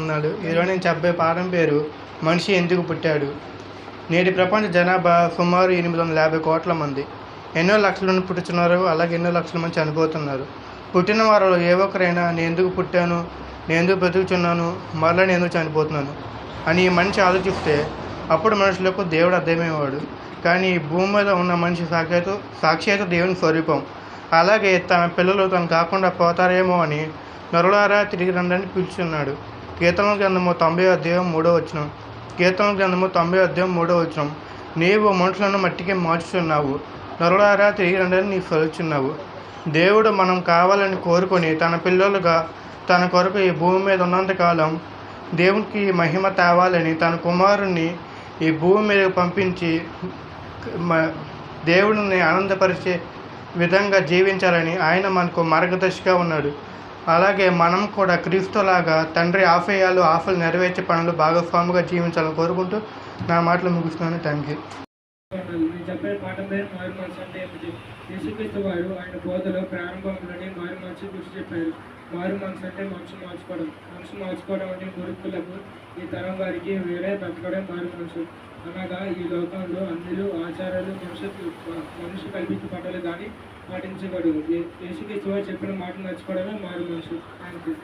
ఉన్నాడు. ఈరోజు నేను చెప్పే పాఠం పేరు మనిషి ఎందుకు పుట్టాడు. నేటి ప్రపంచ జనాభా సుమారు 850 కోట్ల మంది. ఎన్నో లక్షల మంది పుట్టుతున్నారు, అలాగే ఎన్నో లక్షల మంది చనిపోతున్నారు. పుట్టిన వారిలో ఏ ఒక్కరైనా నేను ఎందుకు పుట్టాను, నేను ఎందుకు బ్రతుకుతున్నాను, మరలా నేను ఎందుకు చనిపోతున్నాను అని ఈ మనిషి ఆలోచిస్తే అప్పుడు మనుషులకు దేవుడు అర్థమయ్యేవాడు. కానీ ఈ భూమి మీద ఉన్న మనిషి సాక్షాత్తు దేవుని స్వరూపం. అలాగే తన పిల్లలు తను కాకుండా పోతారేమో అని నరులారా తిరిగి రండని పిలుచున్నాడు. కీర్తనల గ్రంథము 90:3 కీర్తనల గ్రంథము 90:3 నీవు మనుషులను మట్టికి మార్చుచున్నావు, నరులారా తిరిగి రండని నీ పిలుచున్నావు. దేవుడు మనం కావాలని కోరుకొని తన పిల్లలుగా తన కొరకు ఈ భూమి మీద ఉన్నంతకాలం దేవునికి మహిమ తేవాలని తన కుమారుణ్ణి ఈ భూమి మీద పంపించి దేవుడిని ఆనందపరిచే విధంగా జీవించాలని ఆయన మనకు మార్గదర్శిగా ఉన్నాడు. అలాగే మనం కూడా క్రీస్తులాగా తండ్రి ఆశలు నెరవేర్చే పనులు భాగస్వామిగా జీవించాలని కోరుకుంటూ నా మాటలు ముగిస్తున్నాను. Thank you. నేను చెప్పే పాఠం పేరు మారు మనసు అంటే ఏమిటి. యేసుక్రీస్తు వారు ఆయన బోధలో ప్రారంభంలోనే మారు మనసు గురించి చెప్పారు. మారు మనసు అంటే మనసు మార్చుకోవడం అంటే గురుకులకు ఈ తరం వారికి వేరే బ్రతకడం మారు మనసు అనగా ఈ లోకంలో అన్నిలు ఆచారాలు మనుషు కల్పించే పట్టాలు కానీ పాటించకూడదు. యేసుక్రీస్తు వారు చెప్పిన మాట నడుచుకోవడమే మారు మనసు. Thank you.